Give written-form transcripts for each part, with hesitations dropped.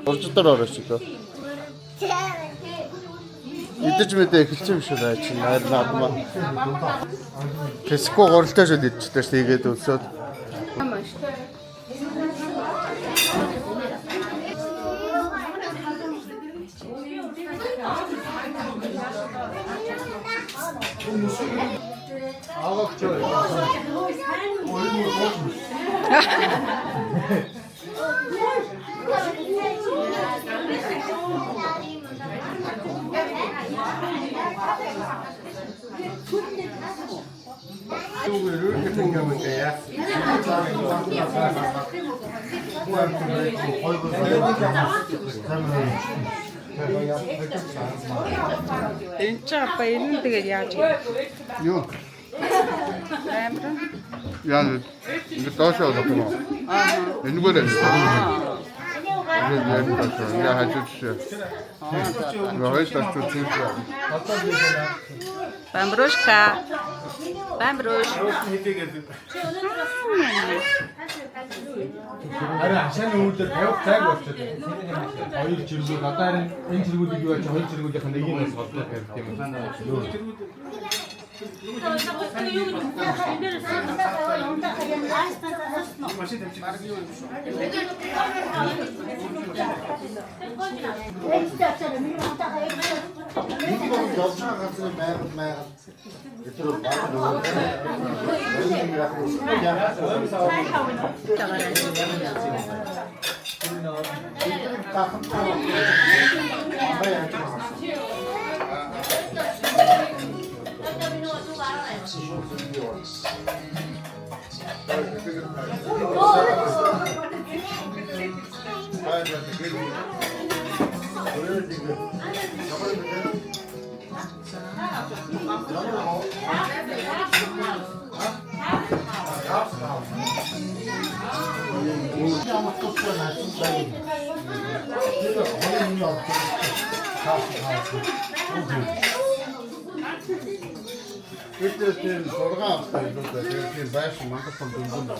Оржидоор орооч. Идэж мэдээ эхэлсэн юм шүү дээ чи найр наадмаа. Тэско горилтой шил идчихтэй шүү тэгээд өсөөд. 이렇게 생겨면 돼야. 진짜 아빠 이런 데가 야지. Юу? Амар. Яа ингэ доошоо авах. Энэгээр яа хажиж. Гайж тачч чинь. Бамбрушка. Бамбруш. 아니 아시아는 오늘 배역 짜고 왔죠. 어이 지르고 나다른 인 지르고 이거 같이 어이 지르고 약간 이기는 거 어떻게 해 때문에. Bütün sorga bütün baş mantıklı bulundu.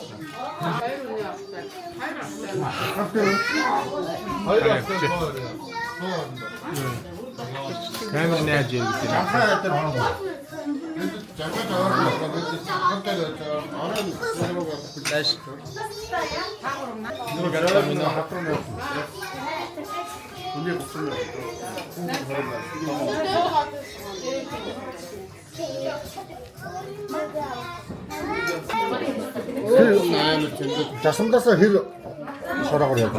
Hayır aslında. Hemen ne yapacağım bitti. 자선다서 힐 서라고 그래야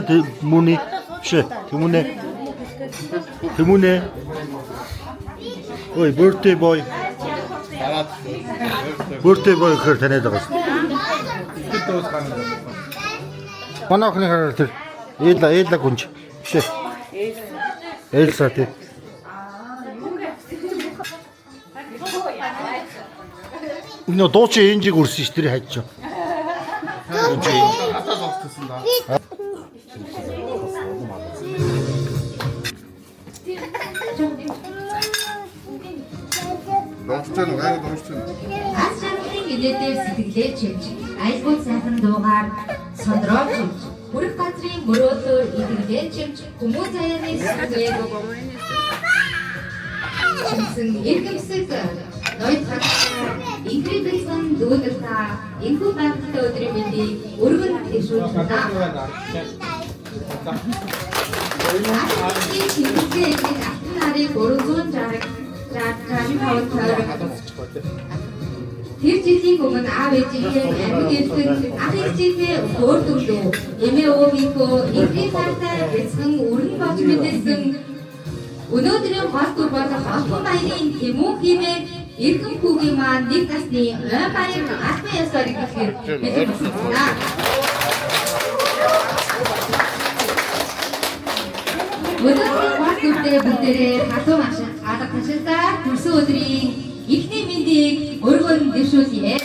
대회 문이 씨 대문에 어이 birthday boy 그걸 데려다가 하나 그냥 하나 일다 군치 씨 엘사한테 근데 도대체 인지 kursu işleri 했죠. Dostun var dostun. Астралын илээдээр сэтгэлээ чимж, айсгүй сайхан дуугаар сондрооч чимж, бүрэх газрын мөрөөдөөр идэгдээ чимж, хүмүүс аяаны сэтгэлээр чимсэн иргэмсэг ноёд хатаа инкрибэлсэн дүүнэр та энхүү байгальтай өдрийн мэндийг өргөн дэвшүүлнэ. Астралын чимгээ алтан нарыг 365 Тэр жилийн өмнө аав ээжийнхээ амьд ирсэн ах ээжийнхээ өөр төрлөө эмээ өвгийнхөө ингийн цаатаа бяцхан өрн бож мэдсэн өнөөдрийн хол дүр болох олон баярын тэмүүн хэмээн эрхэм хүүгийн маань нэг насны ой баяр албан ёсоор ихэхээр бид хүсэлтнэ. Өнөөдрийн хол дүрдээ бүгдээрээ халуун алга ташаалтаа төрсөн өдрийн ихний мэндийг өргөн дэвшүүлье.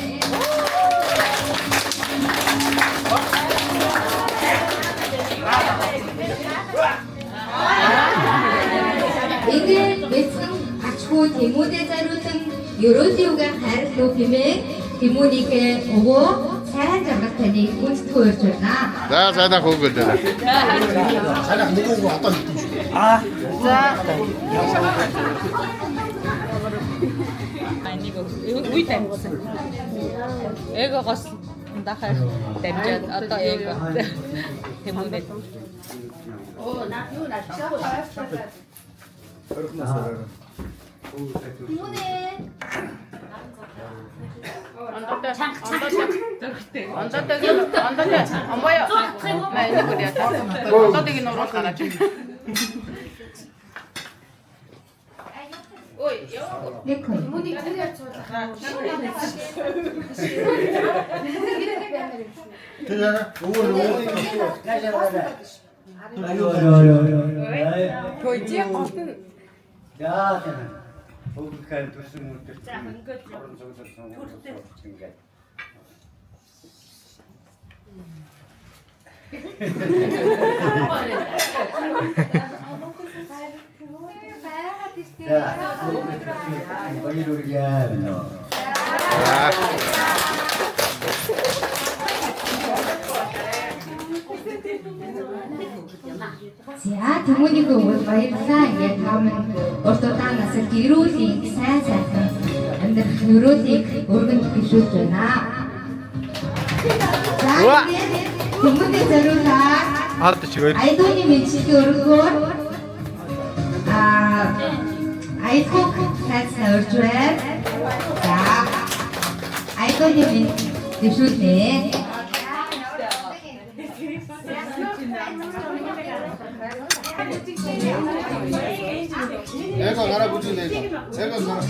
Ингээд бяцхан ачгүй тэмүүдэд зариулан 요로지오가 가르쳐 비면 부모님께 오고 사랑 잡을 테니 꼭 보여줘라. 자, 그거 그대로. 자기가 무거운 거 갖다 줘. 아니 이거 우이 닮았어. 애가 갔어. 나할 닮자. 아까 애가 때문에. 안 보여. 나 이제 그래. 떠대기 놀러 가라. 네, 거의. 괜찮아? 자, 부모님도 올 바이브사 이제 다음은 어떠다나서 기로식 사사서 근데 기로식 얼굴 비추잖아. 자, 이제 부모님 자료다. 알았다 지금. 아이돌이 미치기 얼굴 아이콘 사사 얼굴 자, 아이돌이 비추네. 내가 갈아붙인 내가 갈아.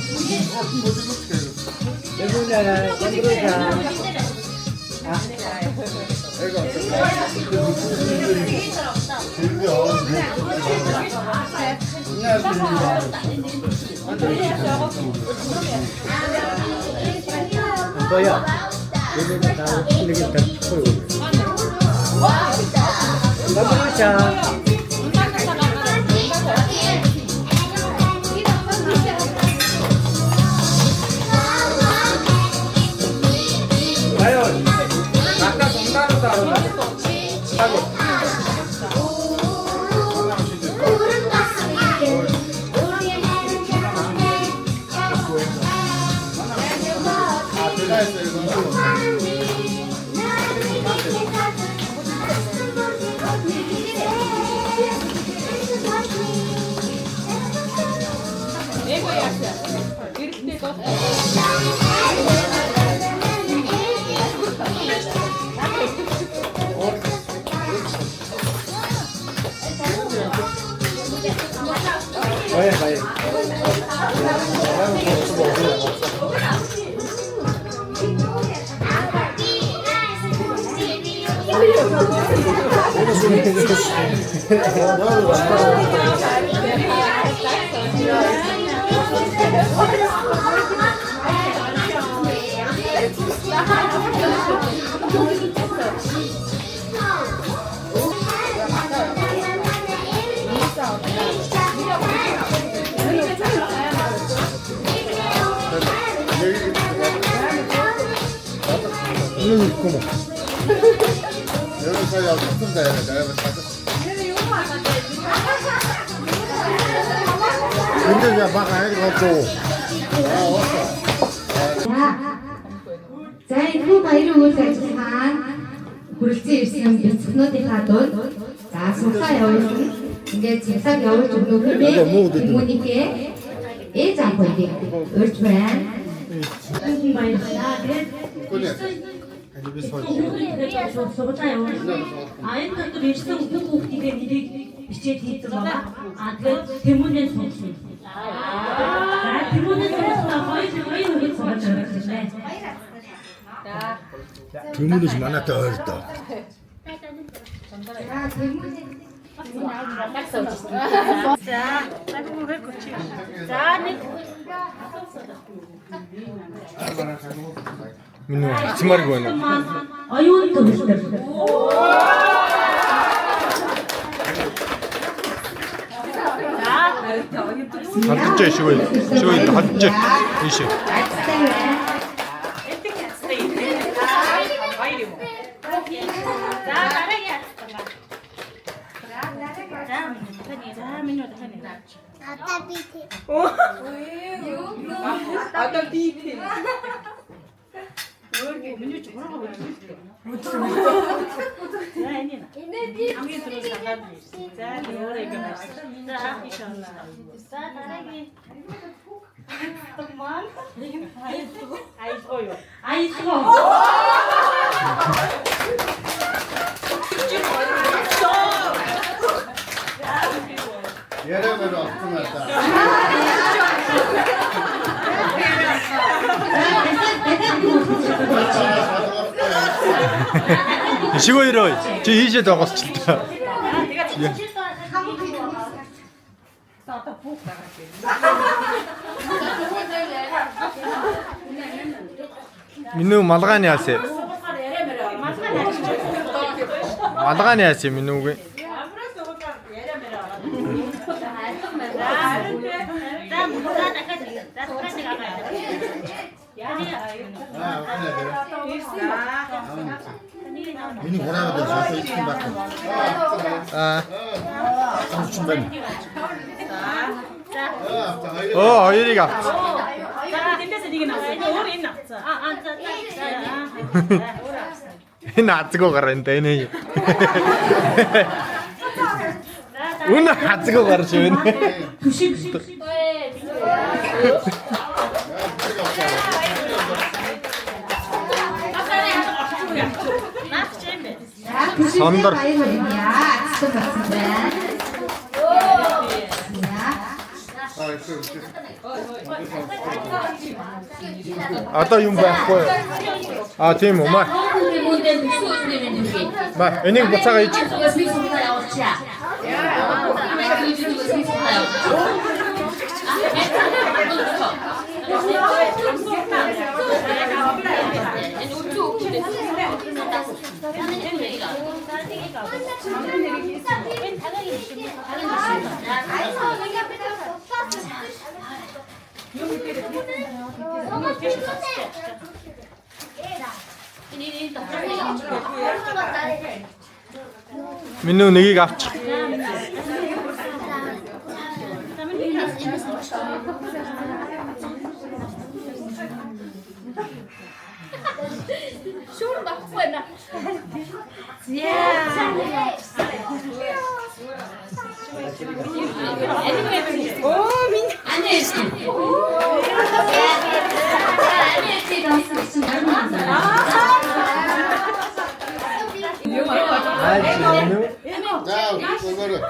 여기 사야 무슨 데야? 내가 찾았어. 근데 그냥 막 아니가 자, 그 바이러스 자체한 그렇지 있으면 비슷한데 가던 자, 속사 여우는 이제 제사 겨울 정도 후에 부모님께 애장 보이게 을주한 아이들도 일상 후보기가 미리 비치에 있던 거가 그 대문에 속시. 대문에 속시가 거의 우리 거가 들어갔는데. 드물이 많았다 어렸다. 자, 대문에 자, 나도 왜 그치? 자, 네. 민우 아침말이 뭐냐? 아유, 또 있어. 자, 한쪽째 쉬고 있다. 한쪽째. 이시. 예레메로 앞서났다. 쉬고 일어. 저 이제 나가서 진짜. 민우 마다가니 하세. 마다가니 하세 민우. 민이 보라고 저서 이층 밖에. 삼촌 반. 어이리가. 놔두고 가란데 네. 오늘 놔두고 가르치네. 선들 바이올린이야. 진짜 같은데. 아따 윤바 거야. 아 제일 뭐 말. 말 애닝 못사가 있지. 민우 내기가 합쳐. 자, 그거를.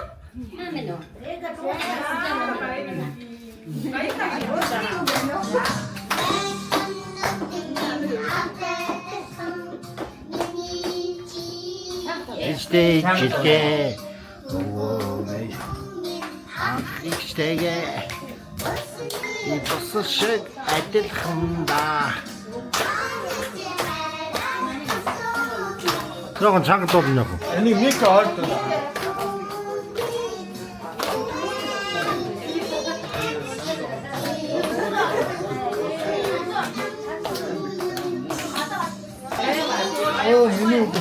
İşte ciddi işte 이버스식 아들 한다. 그럼 잠깐 또 없냐고. 애닝 미카 할 때. 민우.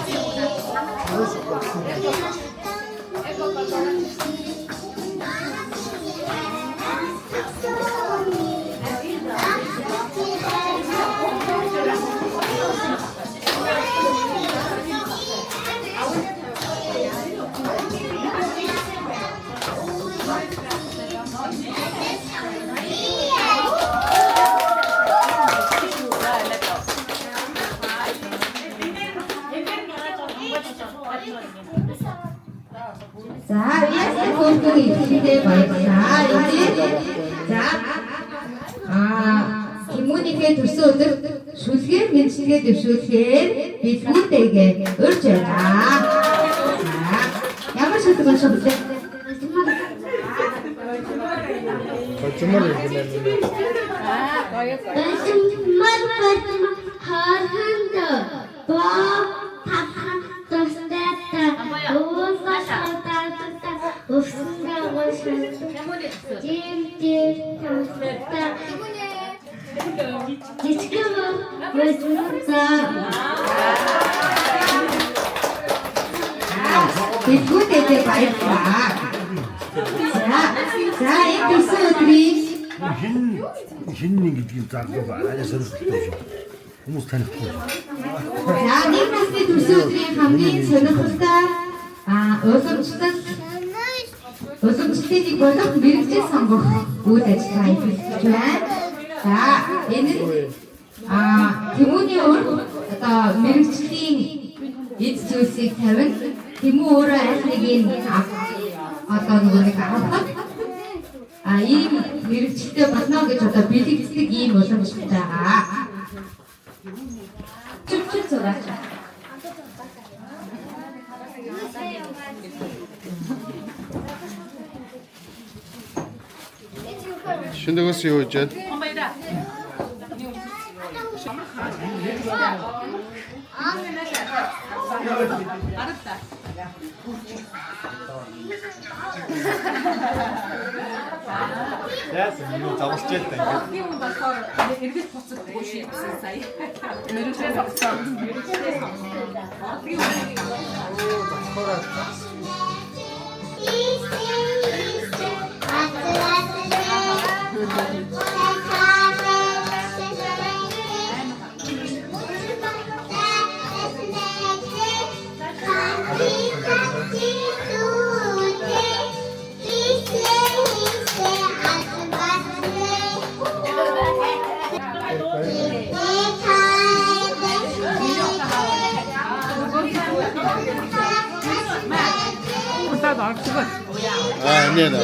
자, 위에서 공통이 준비되어 있습니다. 자, 김문희께 두소들 수수께 민식에 두소들 비투대게 을절다. 자, 야마셔도 마셔보세요. 주머니를 보내면. 없습니다. 대대 발파. 자, 에피소드 흰 얘기 작고 안에서 хүмүүс танихгүй. За, нэг насны төсөөдрийн хамгийн сонирхолтой уламжлалыг болох мэргэжил сонгох үйл ажиллагаа эхэлж байна. За, энэ нь Тэмүүний одоо мэргэжлийн эд зүйлсийг тавина. Тэмүү өөрөө айхныг одоо нэг авах ийм мэргэжилтэй болно гэж одоо бэлэгддэг ийм уламжлалтай байгаа. 쭉쭉 зураач. Шиндэгөөс юу гэж байна? Яасан юу завсч ялтай ингээд. Тийм болохоор эргэж буцахгүй шийдсэн сая. Мэргэжлээс авсан. Nie da.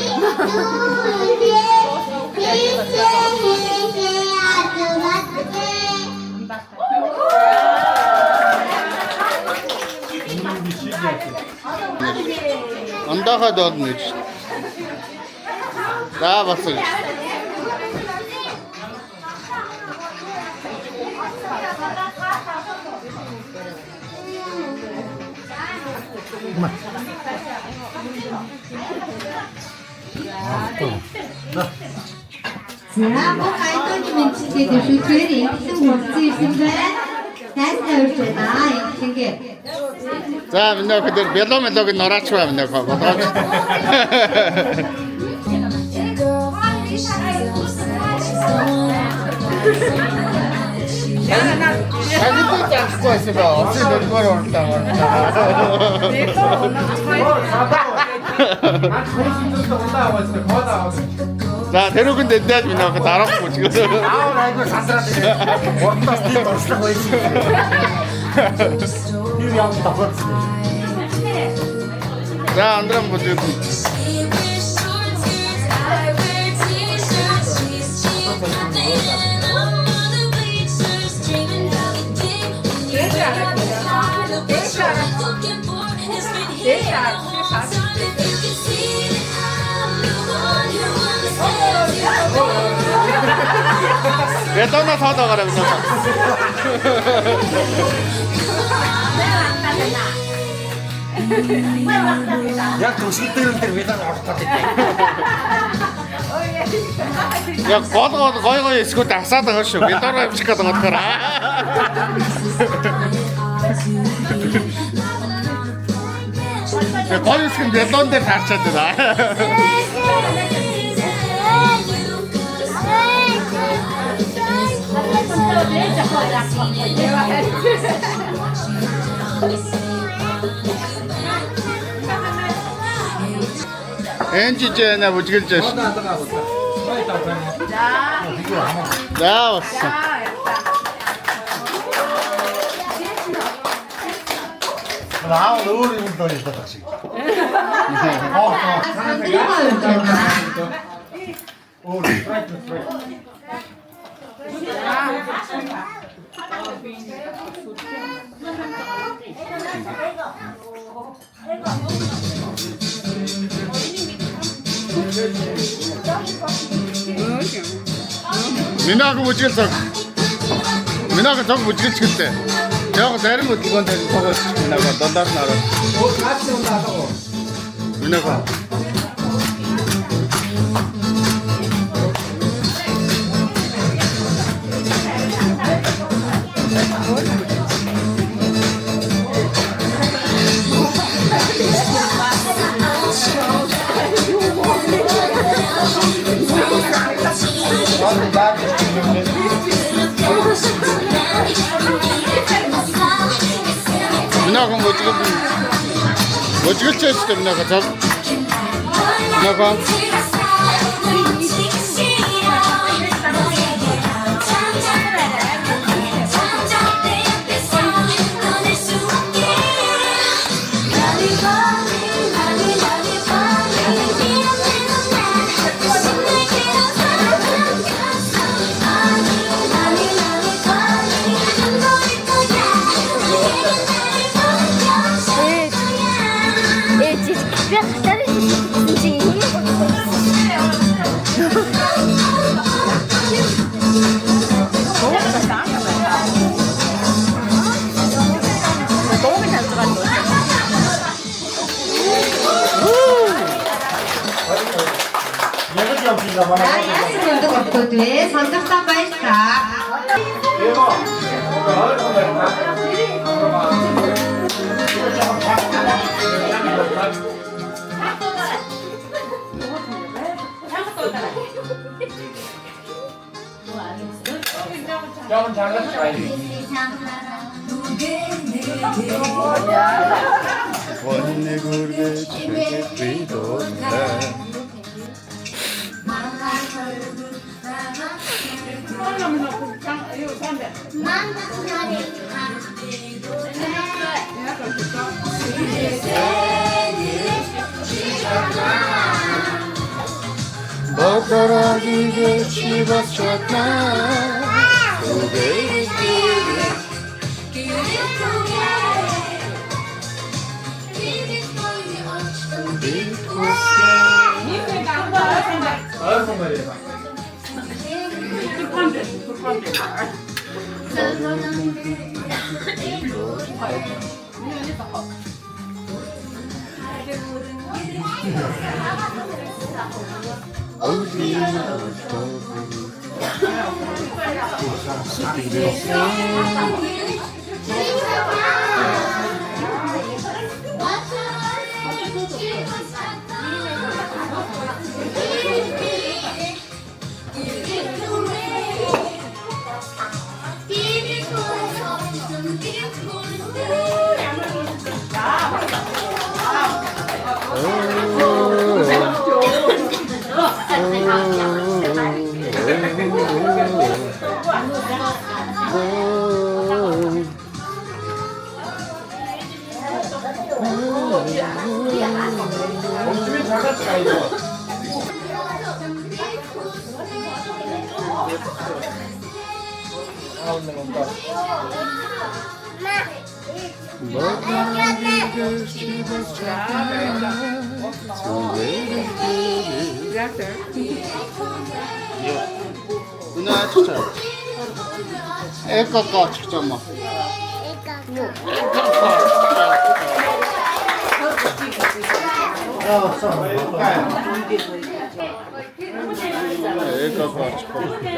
Андахад олно гэж. За болсон гэж. За, мөн айдооны мэдчилгээ дэвшүүлгээр ингэсэн болсон юм байна. Тайстай урьж байна. Ингэсэнгээ. За миний охид беломелог нураач бай миний охид бодооч. Агитгүй яахгүй себе. Оцсон дөрвөр урлаа. За тэрүүгэнд дэдээд миний охид арахгүй ч гэсэн. Аав айгүй сасраад байна. Уртаас тийм дуршлаг байсан. Юу яах тавцсан. За андрам бүжиг. Бетона саадагаараа минь. Яг төсөлтөр өндөр вилан орох гэдэг. Яг гой эсгүүд асаад байгаа шүү. Бетона явчих гэдэг болохоор. Яг гой эсгэн бетон дээр таарчаад байна. 엔지제나 부지글제. 자, 왔어. 나와 노을이 운동이 있다 다시. 오, 스트라이크. 민아가 무지겠어. 민아가 저거 무지겠겠대. 저거 내린 거 이건데 저거 민아가 넌다스 나라. 오, 같이 온다 하고. 민아가. 지금 멋지게 했을 때 내가 자 내가 네, 선착순 발사. 좀 잘났어. 원내 굴게 즐기도 해 먹더라기게 씹었었나 엄청 잘났어 이거. 누나 진짜 애까까 잠깐만 애까까 잠깐만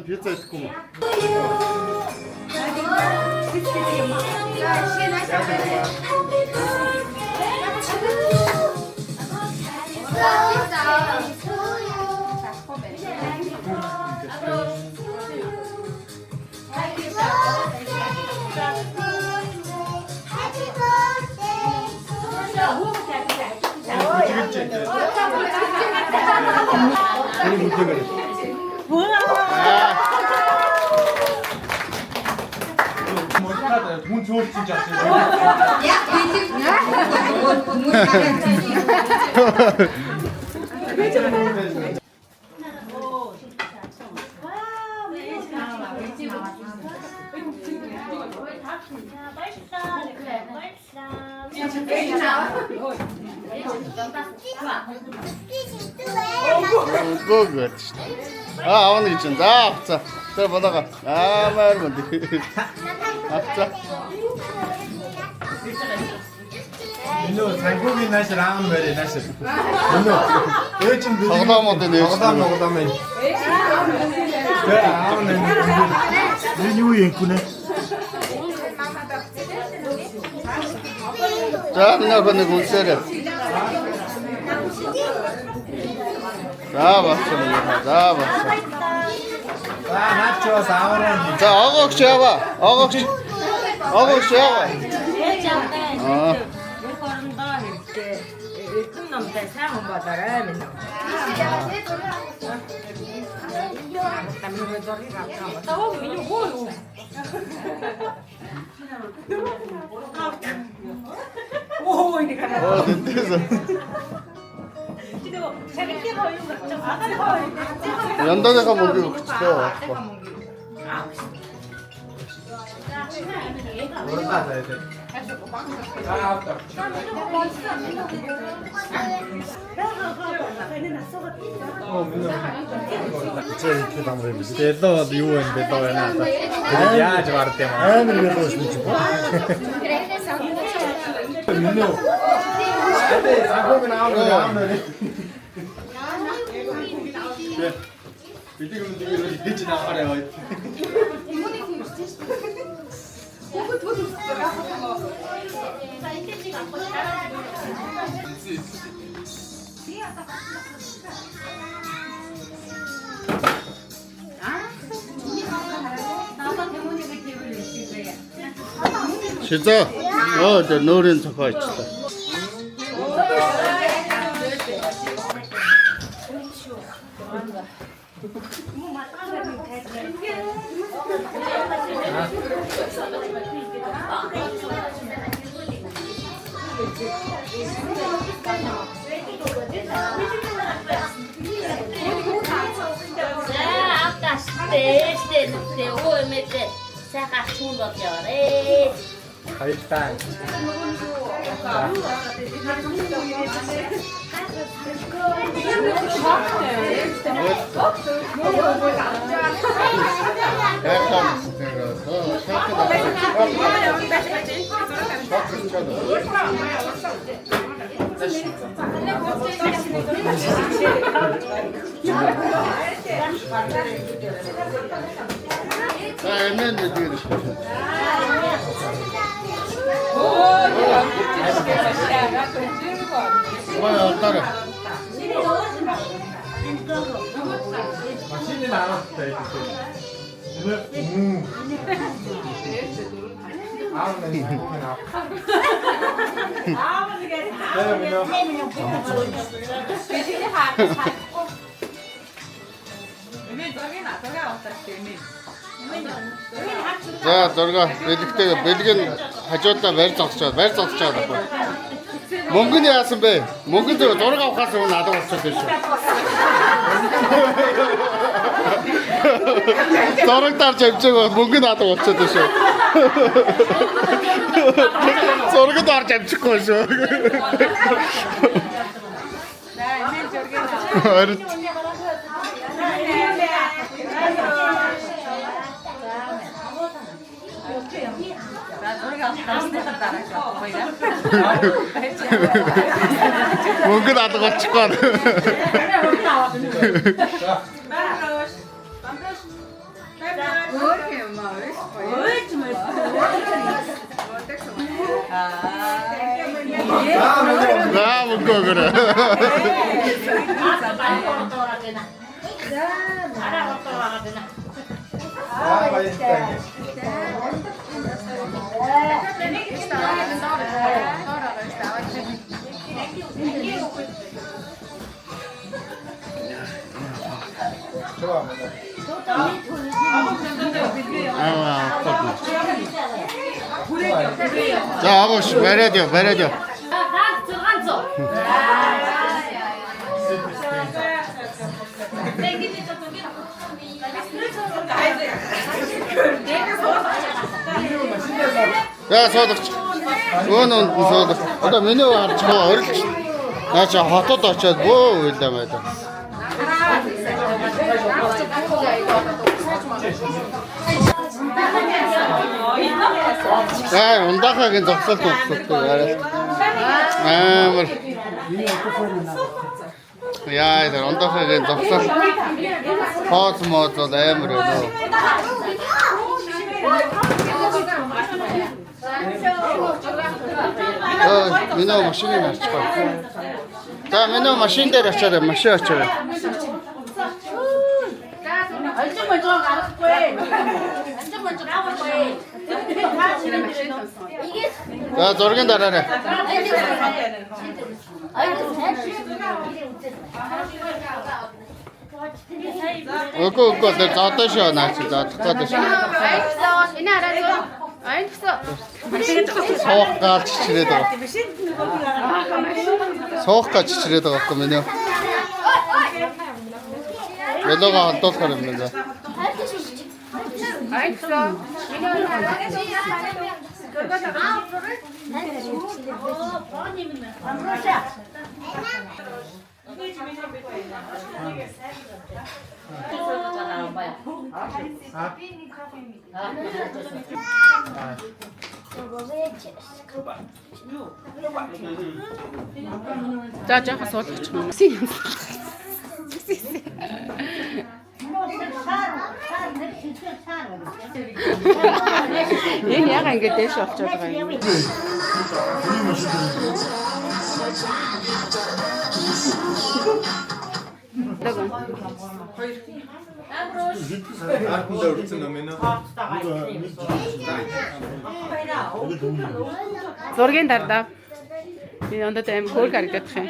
비싸 있고 돈 좋을 진짜. 야, 그거 아 오늘 있잖아 자 보다가 아 말면 돼 자 민호 산고기 나시 라면 먹래 나시. 민호 요즘 그 Тоглоомод энэ тоглоом. Тэгээ аав нь Энэ юу юм күнэ? За нэг үнсээрээ. За болчихно. За болчихно. За начос аавраа. За огоогч яваа. Огоогч яваа. ээж автай. Аа. Бүх орондоо хэрэгтэй. Эрдэм номтой сайн хүн болоорой минь. Оо энэ гараа. Оо тэнтэйс. Янданыхаа мөнгөийг өгчлөө. Урдаа заяа. Аа. Чи ихэд амар юм биш. Дэлөө бол юу вэ? Дэлөө байна аа. Тэр яаж вард юм аа? Амар юм биш үү? Мино. Тэ санхүүг наавна. Бидэг юм дийгэр хийж наавараа. Шиза. Оо тэр нөөрийн цохоо ичлээ. Сайхан чуун болж яваарэ. Хайртай. Hemen de diyoruz. Bayağı taraf. Машины наавтай гэдэг. Аав нь санхүүг наав. За зурга бэлэг нь хажуудаа барь зогсчоод байна. Мөнгө нь яасан бэ? Мөнгө зөв зураг авахаас өмнө надад болчихсон шүү. Зураг дарж авчааг мөнгө надад болчихсон шүү. Зураг дарж авчихгүй шүү. Мөнгө надад болчихгүй. Аа мөнгө өгөрөө. Аа баяртай. За агууш бариад яа. За суудагч. Өөнөнд суудаг. Одоо миний харж байгаа орилч. Наача хотод очиод бөө үйлдэ мэдээ. За ундахагийн зогсолт яваад. амар яа энэ ондохын зогсоо хоол мод бол амар байна. Минь машины авчихгүй. За минь машин дээр очиорой, машин очиорой. 완전 먼저 가는 거예요. 완전 먼저 가는 거예요. За зургийн дараарай. Үгүй тэр зодоо шоо наач зодоод шоо. Энэ хараа. Айн гэсэн. Суух гал чичрээд байгаа. Суух гал чичрээд байгаа юм минь. Мэлога хандуулахаар юм байна. Айн гэсэн. За жаахан суулгач юм. Энэ яг ингэ дэш болчиход байгаа юм. Артында үрцэн юм ээ. Зургийн дардаа. Би ондоо аим хөөр харагдах юм.